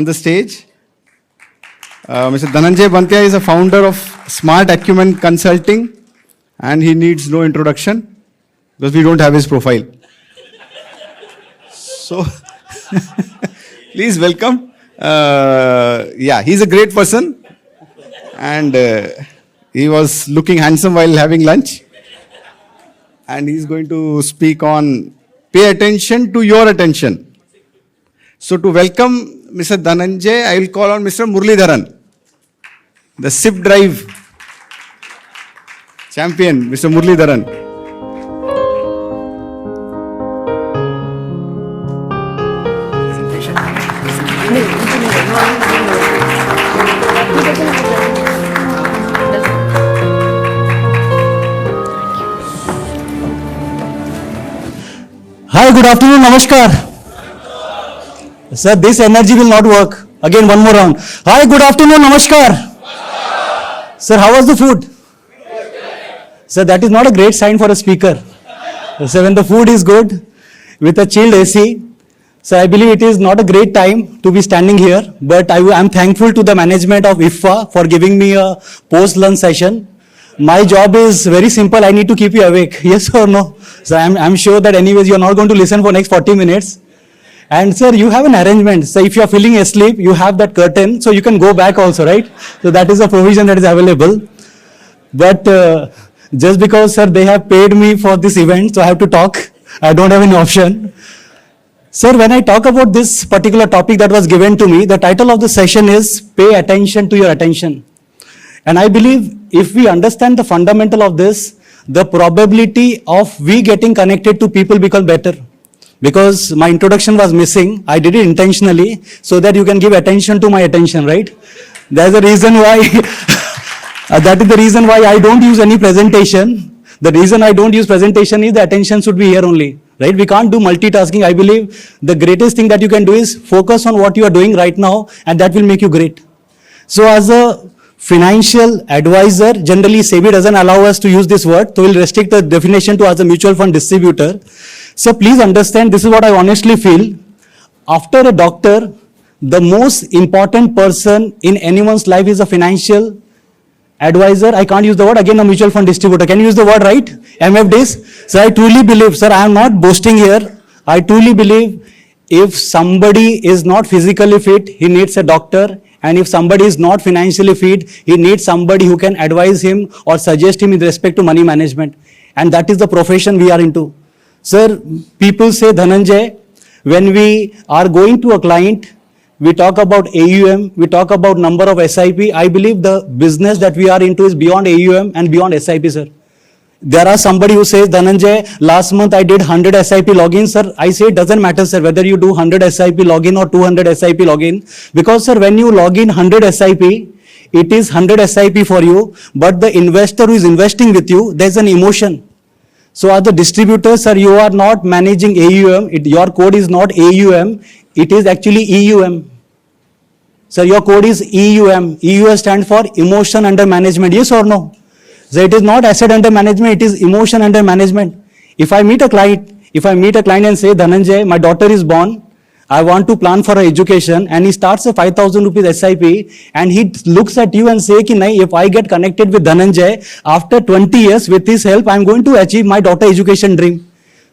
on the stage. Mr. Dhananjay Bhantia is a founder of Smart Accumen Consulting, and he needs no introduction because we don't have his profile. So, please welcome. He's a great person, and he was looking handsome while having lunch. And he's going to speak on pay attention to your attention. So to welcome Mr. Dhananjay, I will call on Mr. Muralidharan, the SIP Drive champion, Mr. Muralidharan. Hi, good afternoon, namaskar. Sir, this energy will not work. Again, one more round. Hi, good afternoon, namaskar. Sir, how was the food? Sir, that is not a great sign for a speaker. Sir, when the food is good, with a chilled AC, so I believe it is not a great time to be standing here, but I am thankful to the management of IFPA for giving me a post-lunch session. My job is very simple. I need to keep you awake. Yes or no? So I'm sure that anyways you are not going to listen for next 40 minutes. And sir, you have an arrangement. So if you are feeling asleep, you have that curtain, so you can go back also, right? So that is a provision that is available. But just because, sir, they have paid me for this event, so I have to talk. I don't have any option. Sir, when I talk about this particular topic that was given to me, the title of the session is Pay Attention to Your Attention. And I believe if we understand the fundamental of this, the probability of we getting connected to people becomes better. Because my introduction was missing, I did it intentionally so that you can give attention to my attention, right? There's a reason why, that is the reason why I don't use any presentation. The reason I don't use presentation is the attention should be here only, right? We can't do multitasking. I believe the greatest thing that you can do is focus on what you are doing right now, and that will make you great. So as a financial advisor, generally SEBI doesn't allow us to use this word, so we'll restrict the definition to as a mutual fund distributor. So please understand, this is what I honestly feel. After a doctor, the most important person in anyone's life is a financial advisor. I can't use the word, again a mutual fund distributor. Can you use the word, right? MFDs. So I truly believe, sir, I am not boasting here. I truly believe if somebody is not physically fit, he needs a doctor. And if somebody is not financially fit, he needs somebody who can advise him or suggest him with respect to money management. And that is the profession we are into. Sir, people say, Dhananjay, when we are going to a client, we talk about AUM, we talk about number of SIP. I believe the business that we are into is beyond AUM and beyond SIP, sir. There are somebody who says, Dhananjay, last month I did 100 SIP logins, sir. I say it doesn't matter, sir, whether you do 100 SIP login or 200 SIP login. Because, sir, when you log in 100 SIP, it is 100 SIP for you. But the investor who is investing with you, there's an emotion. So as the distributor, sir, you are not managing AUM. Your code is not AUM. It is actually EUM. Sir, your code is EUM. EUM stands for emotion under management. Yes or no? So it is not asset under management, it is emotion under management. If I meet a client and say, Dhananjay, my daughter is born, I want to plan for her education, and he starts a 5,000 rupees SIP, and he looks at you and say, if I get connected with Dhananjay, after 20 years with his help, I am going to achieve my daughter education dream.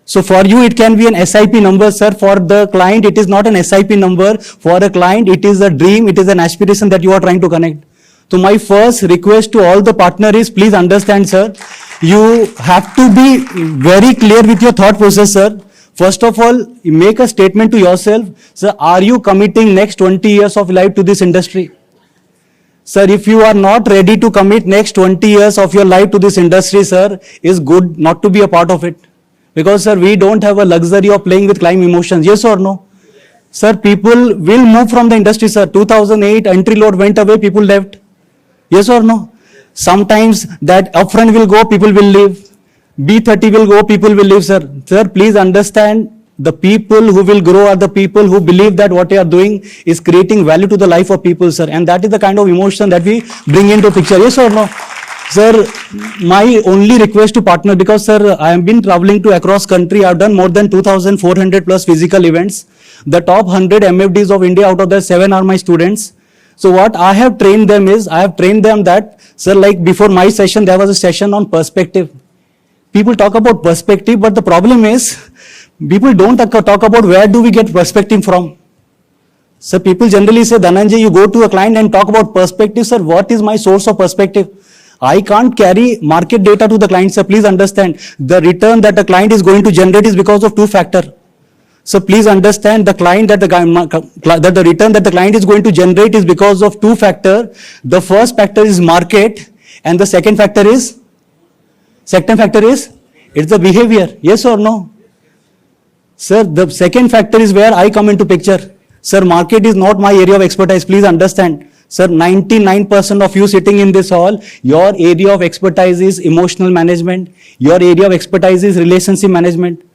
So for you, it can be an SIP number, sir. For the client, it is not an SIP number. For a client, it is a dream, it is an aspiration that you are trying to connect. So my first request to all the partners is, please understand, sir, you have to be very clear with your thought process, sir. First of all, make a statement to yourself, sir, are you committing next 20 years of life to this industry? Sir, if you are not ready to commit next 20 years of your life to this industry, sir, it's good not to be a part of it. Because, sir, we don't have a luxury of playing with client emotions. Yes or no? Sir, people will move from the industry, sir. 2008, entry load went away, people left. Yes or no? Sometimes that upfront will go, people will leave. B30 will go, people will leave, sir. Sir, please understand, the people who will grow are the people who believe that what they are doing is creating value to the life of people, sir. And that is the kind of emotion that we bring into picture. Yes or no? Sir, my only request to partner, because sir, I have been traveling to across country. I've done more than 2,400 plus physical events. The top 100 MFDs of India, out of the 7 are my students. So what I have trained them is, I have trained them that, sir, like before my session, there was a session on perspective. People talk about perspective, but the problem is, people don't talk about where do we get perspective from. So people generally say, Dhananjay, you go to a client and talk about perspective. Sir, what is my source of perspective? I can't carry market data to the client. Sir, please understand, the return that the client is going to generate is because of two factors. So please understand, the client that the return that the client is going to generate is because of two factors. The first factor is market, and the second factor is it's the behavior. Yes or no? Sir, the second factor is where I come into picture. Sir, market is not my area of expertise. Please understand. Sir, 99% of you sitting in this hall, your area of expertise is emotional management. Your area of expertise is relationship management.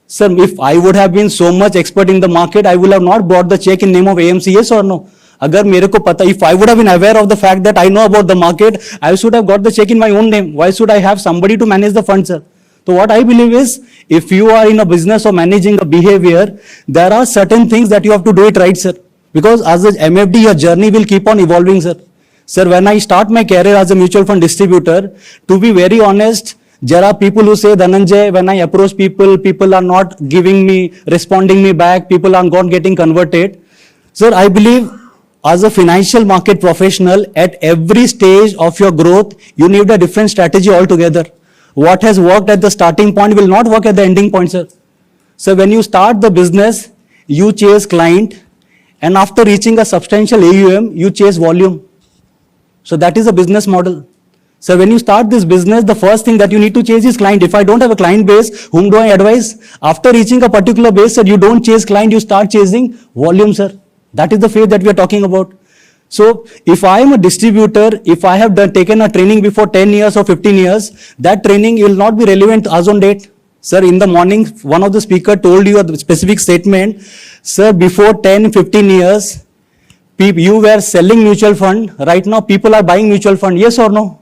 Sir, if I would have been so much expert in the market, I would have not brought the check in name of AMC. Yes or no? Agar mere ko pata, if I would have been aware of the fact that I know about the market, I should have got the check in my own name. Why should I have somebody to manage the fund, sir? So what I believe is, if you are in a business of managing a behavior, there are certain things that you have to do it right, sir. Because as an MFD, your journey will keep on evolving, sir. Sir, when I start my career as a mutual fund distributor, to be very honest, there are people who say, Dhananjay, when I approach people, people are not responding me back, people are not getting converted. Sir, I believe as a financial market professional, at every stage of your growth, you need a different strategy altogether. What has worked at the starting point will not work at the ending point, sir. So when you start the business, you chase client, and after reaching a substantial AUM, you chase volume. So that is a business model. So when you start this business, the first thing that you need to chase is client. If I don't have a client base, whom do I advise? After reaching a particular base, sir, you don't chase client, you start chasing volume, sir. That is the phase that we are talking about. So if I am a distributor, if I have taken a training before 10 years or 15 years, that training will not be relevant as on date. Sir, in the morning, one of the speaker told you a specific statement. Sir, before 10, 15 years, you were selling mutual fund. Right now, people are buying mutual fund. Yes or no?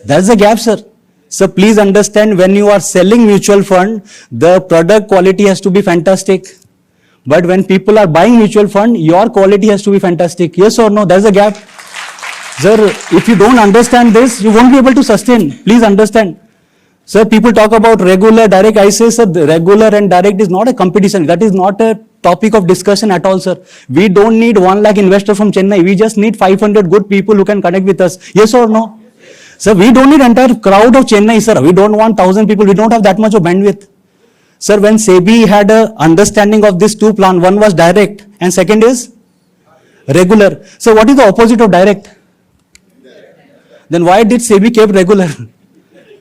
That's the gap, sir. So please understand, when you are selling mutual fund, the product quality has to be fantastic. But when people are buying mutual fund, your quality has to be fantastic. Yes or no? There's a gap. Sir, if you don't understand this, you won't be able to sustain. Please understand. Sir, people talk about regular, direct. I say, sir, regular and direct is not a competition. That is not a topic of discussion at all, sir. We don't need 1 lakh investor from Chennai. We just need 500 good people who can connect with us. Yes or no? Sir, we don't need entire crowd of Chennai, sir. We don't want 1,000 people. We don't have that much of bandwidth. Sir, when SEBI had a understanding of this two plan, one was direct and second is regular. So what is the opposite of direct? Then why did SEBI keep regular?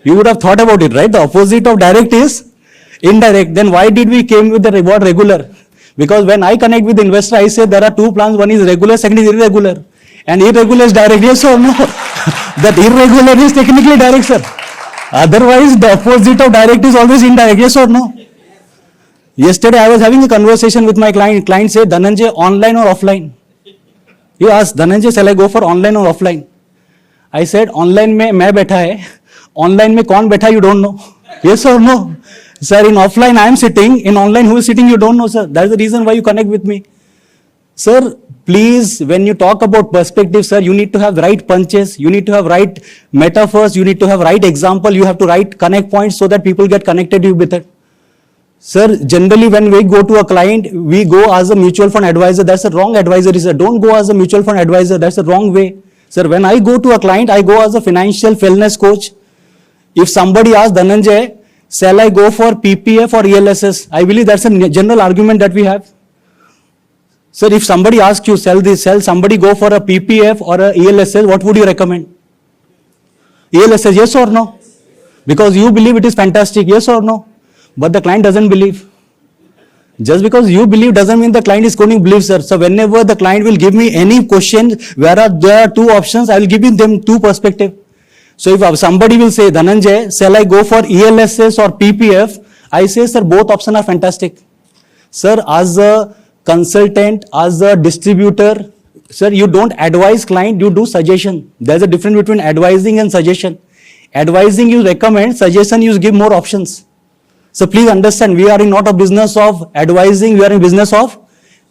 You would have thought about it, right? The opposite of direct is indirect. Then why did we came with the word regular? Because when I connect with the investor, I say there are two plans. One is regular, second is irregular. And irregular is direct. Yes or no? That irregular is technically direct, sir. Otherwise, the opposite of direct is always indirect. Yes or no? Yesterday, I was having a conversation with my client. Client said, Dhananjay, online or offline? You asked, Dhananjay, shall I go for online or offline? I said, online mein main baitha hai. Online mein kaun baitha, you don't know. Yes or no? Sir, in offline, I am sitting. In online, who is sitting, you don't know, sir. That is the reason why you connect with me. Sir, please, when you talk about perspective, sir, you need to have right punches. You need to have right metaphors. You need to have right example. You have to write connect points so that people get connected with it. Sir, generally when we go to a client, we go as a mutual fund advisor. That's a wrong advisory, sir. Don't go as a mutual fund advisor. That's the wrong way. Sir, when I go to a client, I go as a financial wellness coach. If somebody asks, Dhananjay, shall I go for PPF or ELSS? I believe that's a general argument that we have. Sir, if somebody asks you, sell somebody go for a PPF or a ELSS, what would you recommend? ELSS, yes or no? Because you believe it is fantastic, yes or no? But the client doesn't believe. Just because you believe doesn't mean the client is going to believe, sir. So whenever the client will give me any question where there are two options, I will give them two perspectives. So if somebody will say, Dhananjay, shall I go for ELSS or PPF? I say, sir, both options are fantastic. Sir, as a consultant, as a distributor, sir, you don't advise client, you do suggestion. There's a difference between advising and suggestion. Advising you recommend, suggestion you give more options. So please understand, we are in not a business of advising, we are in business of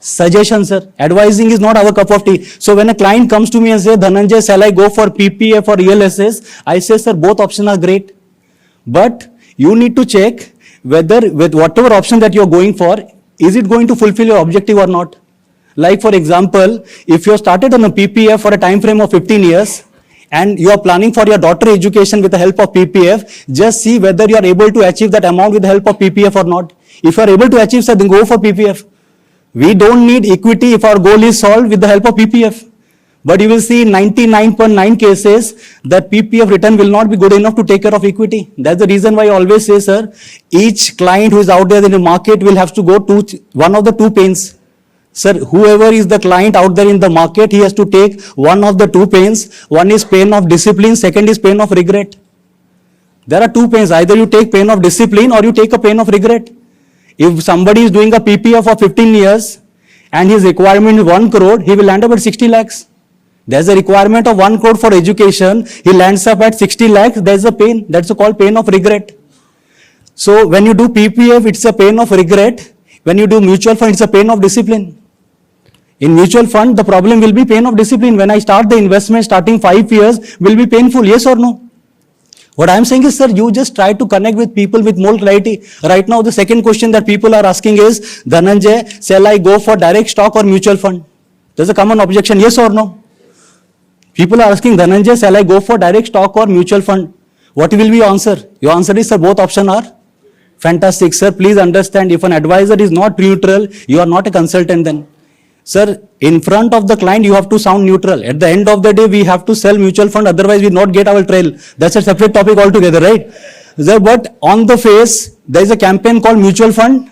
suggestion, sir. Advising is not our cup of tea. So when a client comes to me and says, Dhananjay, shall I go for PPF or real assets? I say, sir, both options are great. But you need to check whether with whatever option that you're going for, is it going to fulfill your objective or not? Like for example, if you started on a PPF for a time frame of 15 years, and you are planning for your daughter education with the help of PPF, just see whether you are able to achieve that amount with the help of PPF or not. If you are able to achieve, sir, then go for PPF. We don't need equity if our goal is solved with the help of PPF. But you will see in 99.9 cases that PPF return will not be good enough to take care of equity. That's the reason why I always say, sir, each client who is out there in the market will have to go to one of the two pains. Sir, whoever is the client out there in the market, he has to take one of the two pains. One is pain of discipline, second is pain of regret. There are two pains. Either you take pain of discipline or you take a pain of regret. If somebody is doing a PPF for 15 years and his requirement is 1 crore, he will land up at 60 lakhs. There's a requirement of 1 crore for education. He lands up at 60 lakhs. There's a pain. That's called pain of regret. So when you do PPF, it's a pain of regret. When you do mutual fund, it's a pain of discipline. In mutual fund, the problem will be pain of discipline. When I start the investment, starting 5 years will be painful, yes or no? What I am saying is, sir, you just try to connect with people with more clarity. Right now, the second question that people are asking is, Dhananjay, shall I go for direct stock or mutual fund? There's a common objection, yes or no? People are asking, Dhananjay, shall I go for direct stock or mutual fund? What will be your answer? Your answer is, sir, both options are fantastic. Sir, please understand, if an advisor is not neutral, you are not a consultant then. Sir, in front of the client, you have to sound neutral. At the end of the day, we have to sell mutual fund, otherwise we not get our trail. That's a separate topic altogether, right? Sir, but on the face, there is a campaign called mutual fund.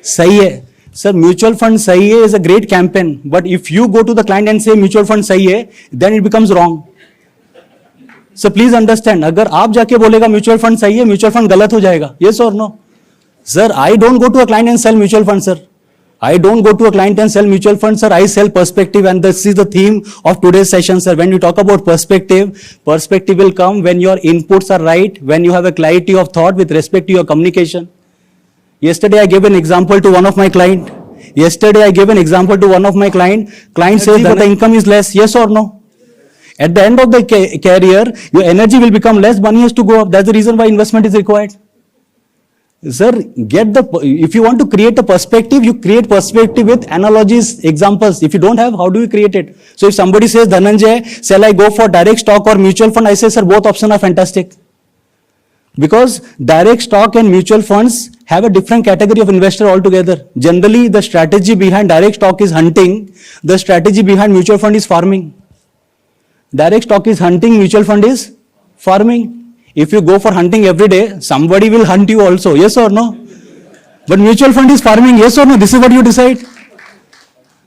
Sahi hai. Sir, mutual fund sahi hai is a great campaign. But if you go to the client and say mutual fund sahi hai, then it becomes wrong. So please understand, अगर आप जाके बोलेगा mutual fund सही है, mutual fund गलत हो जाएगा. Yes or no? Sir, I don't go to a client and sell mutual fund, sir. I don't go to a client and sell mutual funds, sir. I sell perspective, and this is the theme of today's session, sir. When you talk about perspective, perspective will come when your inputs are right, when you have a clarity of thought with respect to your communication. Yesterday, I gave an example to one of my client. Client says that the income is less. Yes or no? At the end of the career, your energy will become less, money has to go up. That's the reason why investment is required. Sir, if you want to create a perspective, you create perspective with analogies, examples. If you don't have, how do you create it? So if somebody says, Dhananjay, shall I go for direct stock or mutual fund? I say, sir, both options are fantastic. Because direct stock and mutual funds have a different category of investor altogether. Generally, the strategy behind direct stock is hunting. The strategy behind mutual fund is farming. Direct stock is hunting, mutual fund is farming. If you go for hunting every day, somebody will hunt you also, yes or no? But mutual fund is farming, yes or no? This is what you decide.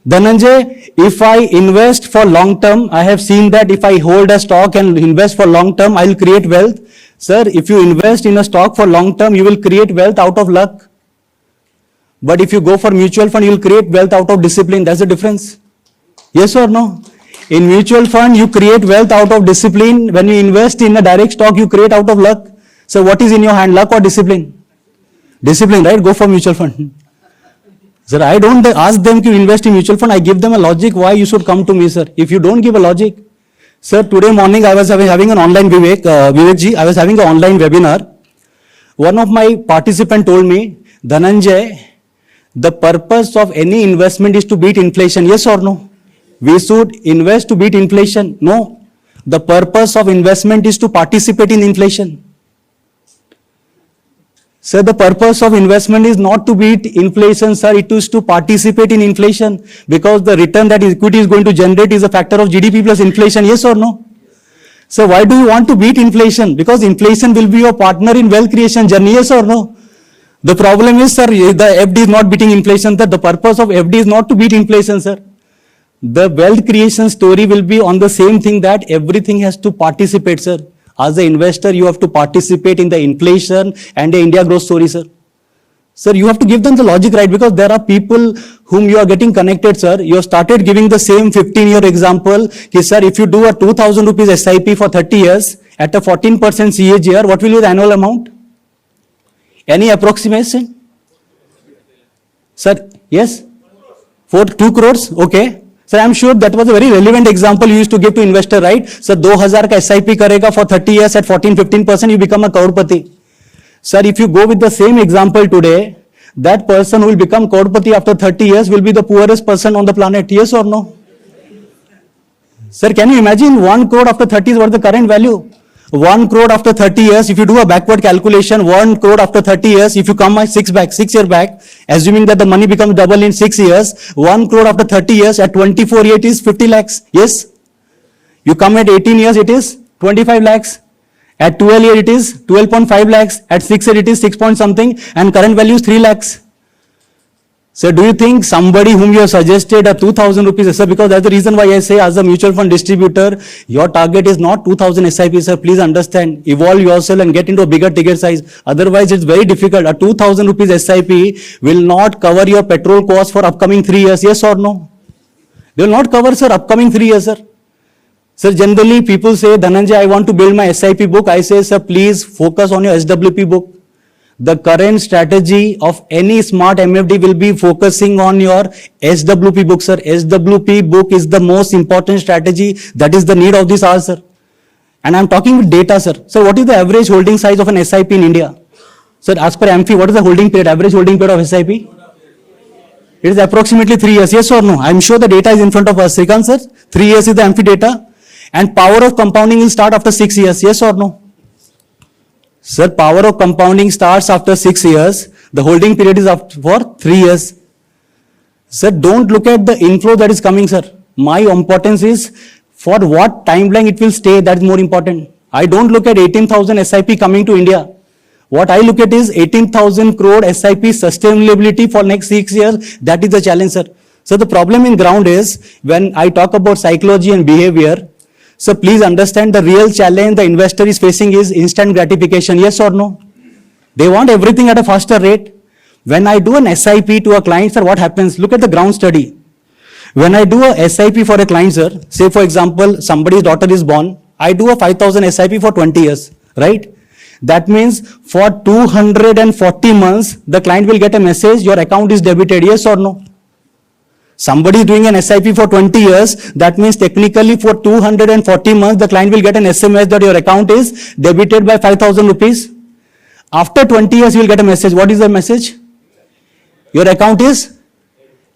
Dhananjay, if I invest for long term, I have seen that if I hold a stock and invest for long term, I will create wealth. Sir, if you invest in a stock for long term, you will create wealth out of luck. But if you go for mutual fund, you will create wealth out of discipline. That's the difference. Yes or no? In mutual fund, you create wealth out of discipline. When you invest in a direct stock, you create out of luck. So what is in your hand, luck or discipline? Discipline, right? Go for mutual fund. Sir, I don't ask them to invest in mutual fund. I give them a logic why you should come to me, sir. If you don't give a logic. Sir, today morning I was having an online Vivek I was having an online webinar. One of my participants told me, Dhananjay, the purpose of any investment is to beat inflation. Yes or no? We should invest to beat inflation. No. The purpose of investment is to participate in inflation. Sir, the purpose of investment is not to beat inflation, sir. It is to participate in inflation, because the return that equity is going to generate is a factor of GDP plus inflation. Yes or no? So why do you want to beat inflation? Because inflation will be your partner in wealth creation journey. Yes or no? The problem is, sir, the FD is not beating inflation. Sir. The purpose of FD is not to beat inflation, sir. The wealth creation story will be on the same thing, that everything has to participate, sir. As an investor, you have to participate in the inflation and the India growth story, sir. Sir, you have to give them the logic right, because there are people whom you are getting connected, sir. You have started giving the same 15-year example. Ki, sir, if you do a 2,000 rupees SIP for 30 years at a 14% CAGR, what will be the annual amount? Any approximation? Sir, yes? 2 crores? Okay. Sir, I'm sure that was a very relevant example you used to give to investor, right? Sir, 2000 ka SIP karega for 30 years at 14-15%, you become a crorepati. Sir, if you go with the same example today, that person who will become crorepati after 30 years will be the poorest person on the planet. Yes or no? Sir, can you imagine 1 crore after 30 is what the current value? 1 crore after 30 years, if you do a backward calculation, 1 crore after 30 years, if you come 6 year back, assuming that the money becomes double in 6 years, 1 crore after 30 years at 24 years, it is 50 lakhs. Yes? You come at 18 years, it is 25 lakhs. At 12 years, it is 12.5 lakhs. At 6 years, it is 6 point something, and current value is 3 lakhs. So do you think somebody whom you have suggested a 2,000 rupees, sir, because that's the reason why I say as a mutual fund distributor, your target is not 2,000 SIP, sir. Please understand, evolve yourself and get into a bigger ticket size. Otherwise, it's very difficult. A 2,000 rupees SIP will not cover your petrol cost for upcoming 3 years. Yes or no? They will not cover, sir, upcoming 3 years, sir. Sir, generally people say, Dhananjay, I want to build my SIP book. I say, sir, please focus on your SWP book. The current strategy of any smart MFD will be focusing on your SWP book, sir. SWP book is the most important strategy. That is the need of this hour, sir. And I'm talking with data, sir. So what is the average holding size of an SIP in India? Sir, as per AMFI, what is the holding period, average holding period of SIP? It is approximately 3 years. Yes or no? I'm sure the data is in front of us. Srikanth, sir, 3 years is the AMFI data. And power of compounding will start after 6 years. Yes or no? Sir, power of compounding starts after 6 years. The holding period is up for 3 years. Sir, don't look at the inflow that is coming, sir. My importance is for what timeline it will stay. That is more important. I don't look at 18,000 SIP coming to India. What I look at is 18,000 crore SIP sustainability for next 6 years. That is the challenge, sir. So the problem in ground is when I talk about psychology and behavior, so please understand the real challenge the investor is facing is instant gratification. Yes or no? They want everything at a faster rate. When I do an SIP to a client, sir, what happens? Look at the ground study. When I do a SIP for a client, sir, say for example, somebody's daughter is born, I do a 5,000 SIP for 20 years, right? That means for 240 months, the client will get a message, your account is debited. Yes or no? Somebody is doing an SIP for 20 years, that means technically for 240 months, the client will get an SMS that your account is debited by 5,000 rupees. After 20 years, you will get a message. What is the message? Your account is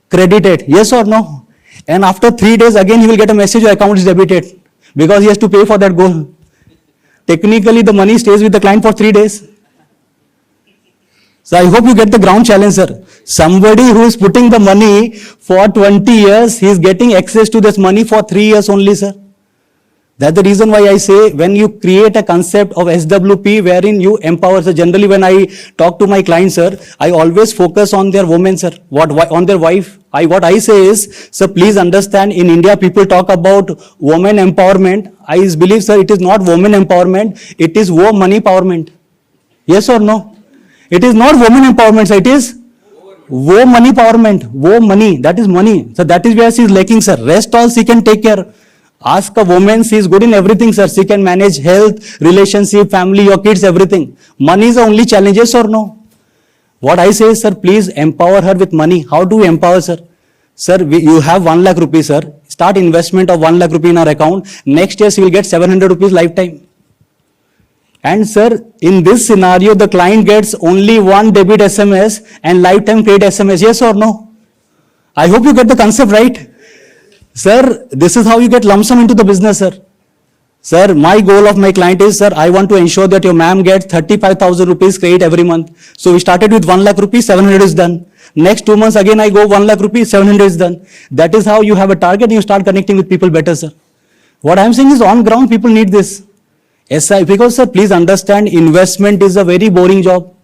credited. Yes or no? And after 3 days, again, he will get a message, your account is debited, because he has to pay for that goal. Technically, the money stays with the client for 3 days. So I hope you get the ground challenge, sir. Somebody who is putting the money for 20 years, he is getting access to this money for 3 years only, sir. That's the reason why I say when you create a concept of SWP wherein you empower, so generally when I talk to my clients, sir, I always focus on their women, sir, on their wife. What I say is, sir, please understand, in India people talk about women empowerment. I believe, sir, it is not women empowerment, it is money empowerment. Yes or no? It is not women empowerment, sir, it is money empowerment. Money, that is money. So that is where she is lacking, sir. Rest all she can take care. Ask a woman, she is good in everything, sir. She can manage health, relationship, family, your kids, everything. Money is the only challenge, yes or no? What I say is, sir, please empower her with money. How do we empower, sir? Sir, you have 1 lakh rupees, sir. Start investment of 1 lakh rupees in our account. Next year, she will get 700 rupees lifetime. And sir, in this scenario, the client gets only 1 debit SMS and lifetime credit SMS. Yes or no? I hope you get the concept right. Sir, this is how you get lump sum into the business, sir. Sir, my goal of my client is, sir, I want to ensure that your ma'am gets 35,000 rupees credit every month. So we started with 1 lakh rupees, 700 is done. Next 2 months again I go 1 lakh rupees, 700 is done. That is how you have a target and you start connecting with people better, sir. What I am saying is on ground people need this. Because sir, please understand, investment is a very boring job.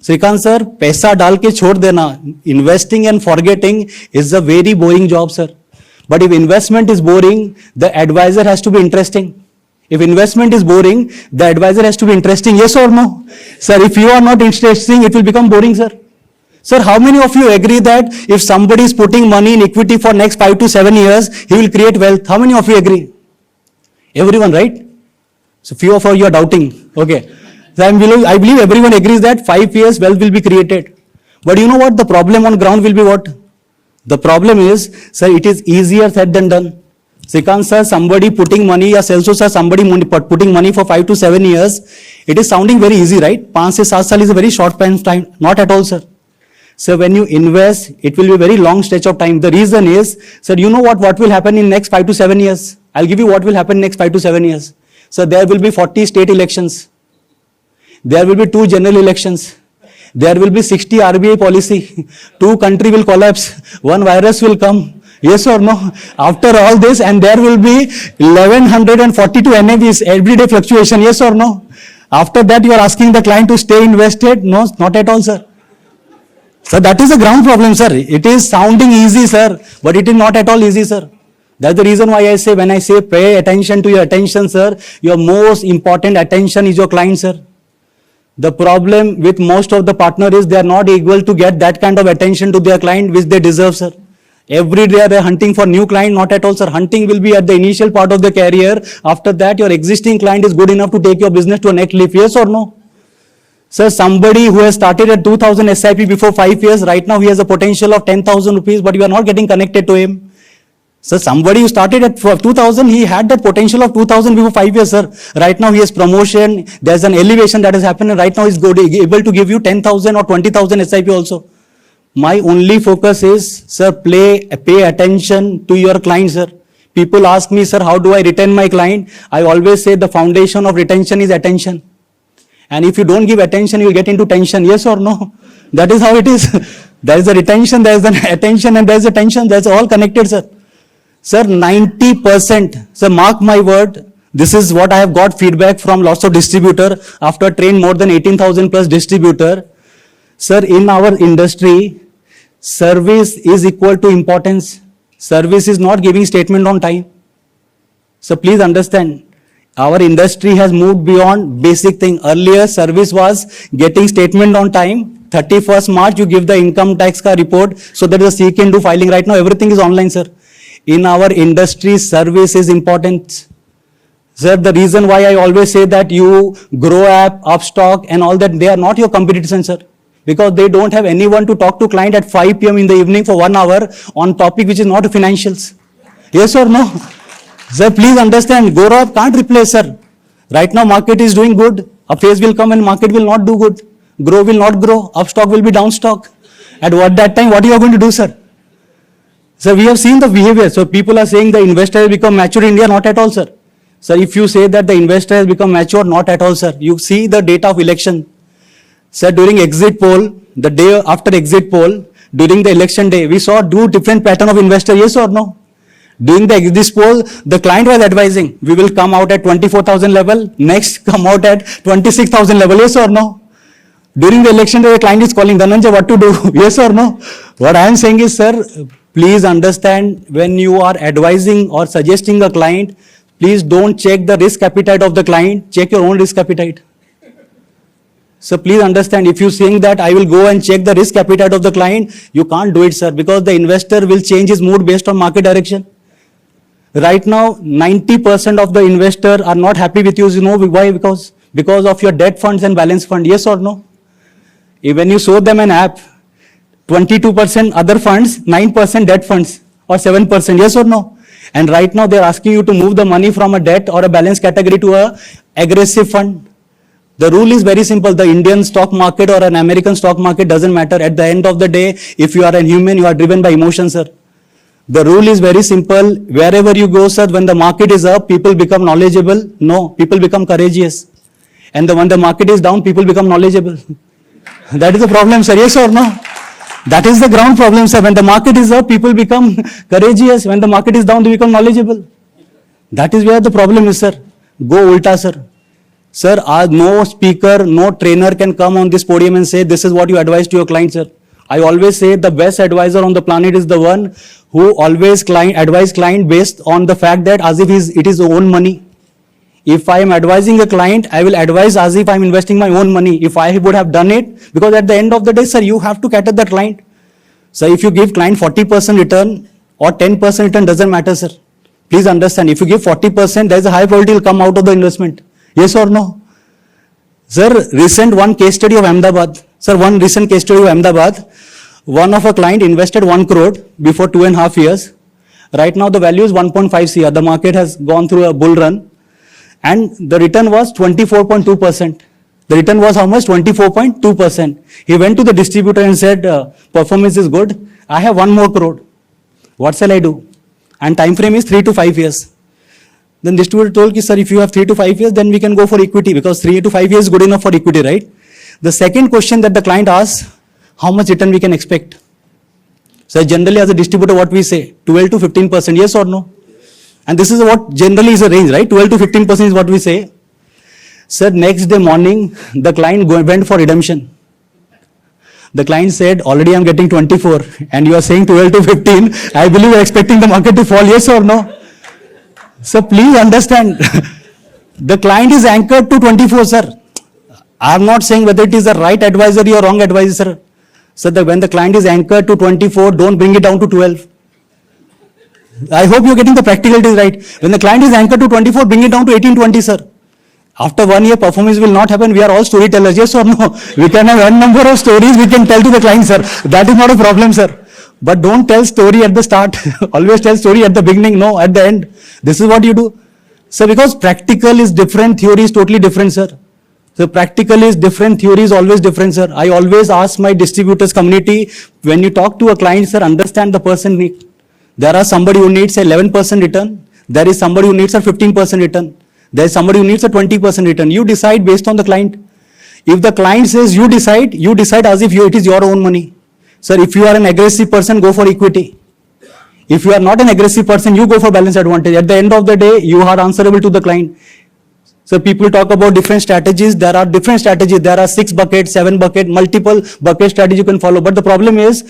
Srikanth sir, paisa dal ke chhod dena. Investing and forgetting is a very boring job, sir. But if investment is boring, the advisor has to be interesting. If investment is boring, the advisor has to be interesting. Yes or no? Sir, if you are not interesting, it will become boring, sir. Sir, how many of you agree that if somebody is putting money in equity for next 5 to 7 years, he will create wealth? How many of you agree? Everyone, right? So few of you are doubting. Okay. So I believe everyone agrees that 5 years wealth will be created. But you know what? The problem on ground will be what? The problem is, sir, it is easier said than done. Srikant sir, somebody putting money, or Celso sir, somebody putting money for 5 to 7 years, it is sounding very easy, right? 5 to 7 years is a very short time. Not at all, sir. So when you invest, it will be a very long stretch of time. The reason is, sir, you know what will happen in next 5 to 7 years? I'll give you what will happen next 5 to 7 years. So there will be 40 state elections. There will be 2 general elections. There will be 60 RBI policy. 2 country will collapse. 1 virus will come. Yes or no? After all this, and there will be 1142 NAVs, everyday fluctuation. Yes or no? After that, you are asking the client to stay invested? No, not at all, sir. So that is a ground problem, sir. It is sounding easy, sir, but it is not at all easy, sir. That's the reason why I say, when I say pay attention to your attention, sir, your most important attention is your client, sir. The problem with most of the partners is they are not able to get that kind of attention to their client which they deserve, sir. Every day they are hunting for new client, not at all, sir. Hunting will be at the initial part of the career. After that, your existing client is good enough to take your business to a next leap. Yes or no? Sir, somebody who has started at 2000 SIP before 5 years, right now he has a potential of 10,000 rupees, but you are not getting connected to him. So somebody who started at 2000, he had that potential of 2000 before 5 years, sir. Right now he has promotion, there's an elevation that has happened, and right now he's able to give you 10,000 or 20,000 SIP also. My only focus is, sir, pay attention to your client, sir. People ask me, sir, how do I retain my client? I always say the foundation of retention is attention. And if you don't give attention, you will get into tension. Yes or no? That is how it is. There is a retention, there is an attention, and there is a tension. That's all connected, sir. Sir, 90%, sir, mark my word, this is what I have got feedback from lots of distributor after train more than 18,000 plus distributor. Sir, in our industry, service is equal to importance. Service is not giving statement on time. So please understand, our industry has moved beyond basic thing. Earlier, service was getting statement on time. 31st March, you give the income tax ka report so that the C can do filing. Right now, everything is online, sir. In our industry, service is important. Sir, the reason why I always say that you grow app, Upstock and all that, they are not your competition, sir. Because they don't have anyone to talk to client at 5 p.m. in the evening for 1 hour on topic which is not financials. Yes or no? Sir, please understand, Grow Up can't replace, sir. Right now, market is doing good. A phase will come and market will not do good. Grow will not grow. Upstock will be downstock. At what that time, what you are going to do, sir? So we have seen the behavior. So people are saying the investor has become mature in India. Not at all, sir. Sir, if you say that the investor has become mature, not at all, sir. You see the data of election. Sir, during exit poll, the day after exit poll, during the election day, we saw 2 different pattern of investor. Yes or no? During the exit poll, the client was advising, we will come out at 24,000 level. Next, come out at 26,000 level. Yes or no? During the election day, the client is calling, Dhananjay, what to do? Yes or no? What I am saying is, sir, please understand, when you are advising or suggesting a client, please don't check the risk appetite of the client, check your own risk appetite. So please understand, if you saying that I will go and check the risk appetite of the client, you can't do it, sir, because the investor will change his mood based on market direction. Right now, 90% of the investors are not happy with you. You know why? Because of your debt funds and balance fund. Yes or no? When you show them an app, 22% other funds, 9% debt funds, or 7%. Yes or no? And right now, they are asking you to move the money from a debt or a balance category to a aggressive fund. The rule is very simple. The Indian stock market or an American stock market doesn't matter. At the end of the day, if you are a human, you are driven by emotion, sir. The rule is very simple. Wherever you go, sir, when the market is up, people become knowledgeable. No, people become courageous. And when the market is down, people become knowledgeable. That is the problem, sir. Yes or no? That is the ground problem, sir. When the market is up, people become courageous. When the market is down, they become knowledgeable. That is where the problem is, sir. Go ulta, sir. Sir, no speaker, no trainer can come on this podium and say, this is what you advise to your client, sir. I always say the best advisor on the planet is the one who always advise client based on the fact that as if it is own money. If I am advising a client, I will advise as if I am investing my own money. If I would have done it, because at the end of the day, sir, you have to cater the client. So if you give client 40% return or 10% return, doesn't matter, sir. Please understand, if you give 40%, there is a high probability will come out of the investment. Yes or no? Sir, recent one case study of Ahmedabad. Sir, one recent case study of Ahmedabad. One of a client invested 1 crore before 2.5 years. Right now the value is 1.5 crore. The market has gone through a bull run. And the return was 24.2%. The return was how much? 24.2%. He went to the distributor and said, performance is good. I have 1 more crore. What shall I do? And time frame is 3 to 5 years. Then distributor told, sir, if you have 3 to 5 years, then we can go for equity because 3 to 5 years is good enough for equity, right? The second question that the client asks, how much return we can expect? So generally as a distributor, what we say, 12 to 15%, yes or no? And this is what generally is a range, right? 12 to 15% is what we say. Sir, next day morning, the client went for redemption. The client said, already I'm getting 24 and you are saying 12 to 15. I believe you're expecting the market to fall, yes or no? So please understand, the client is anchored to 24, sir. I'm not saying whether it is the right advisory or wrong advisor. So when the client is anchored to 24, don't bring it down to 12. I hope you're getting the practicalities right. When the client is anchored to 24, bring it down to 18, 20, sir. After 1 year, performance will not happen. We are all storytellers, yes or no? We can have n number of stories we can tell to the client, sir. That is not a problem, sir. But don't tell story at the start. Always tell story at the beginning, no, at the end. This is what you do. So because practical is different, theory is totally different, sir. So practical is different, theory is always different, sir. I always ask my distributors community, when you talk to a client, sir, understand the person need. There are somebody who needs 11% return. There is somebody who needs a 15% return. There is somebody who needs a 20% return. You decide based on the client. If the client says you decide as if it is your own money. Sir, if you are an aggressive person, go for equity. If you are not an aggressive person, you go for balance advantage. At the end of the day, you are answerable to the client. So people talk about different strategies. There are different strategies. There are 6 buckets, 7 buckets, multiple bucket strategy you can follow. But the problem is,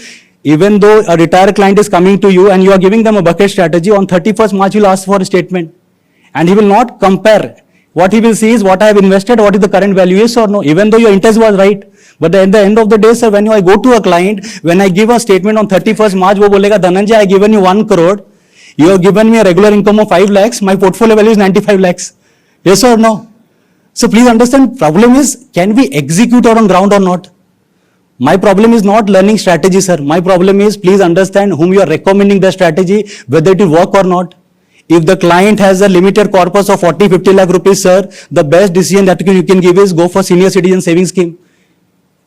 even though a retired client is coming to you and you are giving them a bucket strategy, on 31st March, you'll ask for a statement. And he will not compare. What he will see is what I have invested, what is the current value, yes or no, even though your interest was right. But at the end of the day, sir, when I go to a client, when I give a statement on 31st March, wo bolega, Dhananjay, I have given you 1 crore. You have given me a regular income of 5 lakhs. My portfolio value is 95 lakhs. Yes or no? So please understand, problem is, can we execute on ground or not? My problem is not learning strategy, sir. My problem is, please understand whom you are recommending the strategy, whether it will work or not. If the client has a limited corpus of 40-50 lakh rupees, sir, the best decision that you can give is go for senior citizen savings scheme.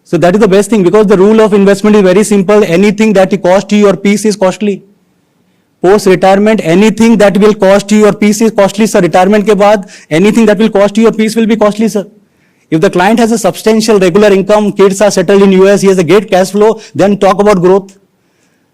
So that is the best thing, because the rule of investment is very simple. Anything that will cost you your peace is costly. Post-retirement, anything that will cost you your peace is costly, sir. Retirement ke baad, anything that will cost you your peace will be costly, sir. If the client has a substantial regular income, kids are settled in US, he has a great cash flow, then talk about growth.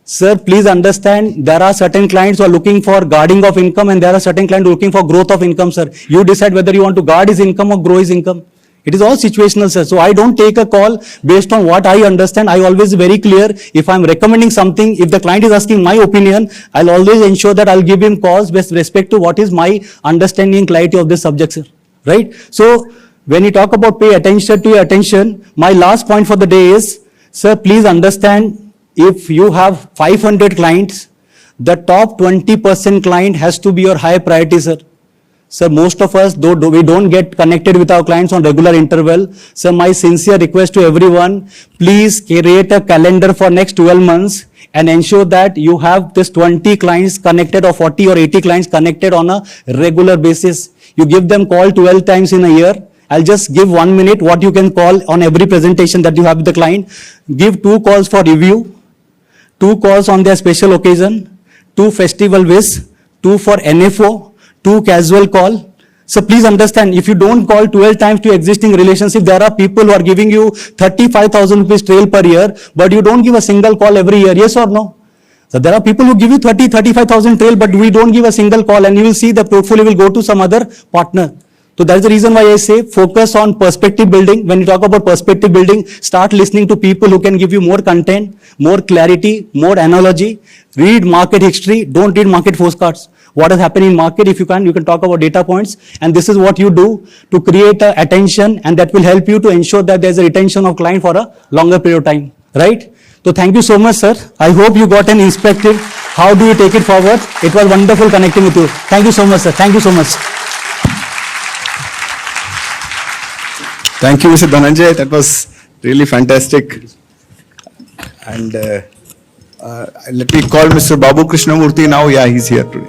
Sir, please understand, there are certain clients who are looking for guarding of income and there are certain clients looking for growth of income, sir. You decide whether you want to guard his income or grow his income. It is all situational, sir. So I don't take a call based on what I understand. I always very clear. If I'm recommending something, if the client is asking my opinion, I'll always ensure that I'll give him calls with respect to what is my understanding and clarity of this subject, sir. Right? So when you talk about pay attention to your attention, my last point for the day is, sir, please understand, if you have 500 clients, the top 20% client has to be your high priority, sir. Sir, most of us, though we don't get connected with our clients on regular interval. So my sincere request to everyone, please create a calendar for next 12 months and ensure that you have this 20 clients connected or 40 or 80 clients connected on a regular basis. You give them call 12 times in a year. I'll just give 1 minute what you can call on every presentation that you have with the client. Give 2 calls for review, 2 calls on their special occasion, 2 festival wish, 2 for NFO, 2 casual call. So please understand, if you don't call 12 times to existing relationship, there are people who are giving you 35,000 rupees trail per year, but you don't give a single call every year, yes or no? So there are people who give you 35,000 trail, but we don't give a single call, and you will see the portfolio will go to some other partner. So that's the reason why I say focus on perspective building. When you talk about perspective building, start listening to people who can give you more content, more clarity, more analogy. Read market history. Don't read market postcards. What has happened in market, if you can talk about data points. And this is what you do to create attention, and that will help you to ensure that there's a retention of client for a longer period of time. Right? So thank you so much, sir. I hope you got an perspective. How do you take it forward? It was wonderful connecting with you. Thank you so much, sir. Thank you so much. Thank you, Mr. Dhananjay. That was really fantastic. And let me call Mr. Babu Krishnamurthy now. Yeah, he's here today.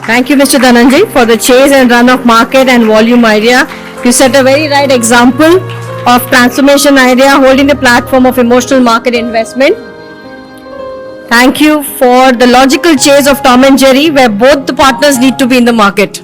Thank you, Mr. Dhananjay, for the chase and run of market and volume idea. You set a very right example of transformation idea holding the platform of emotional market investment. Thank you for the logical chase of Tom and Jerry, where both the partners need to be in the market.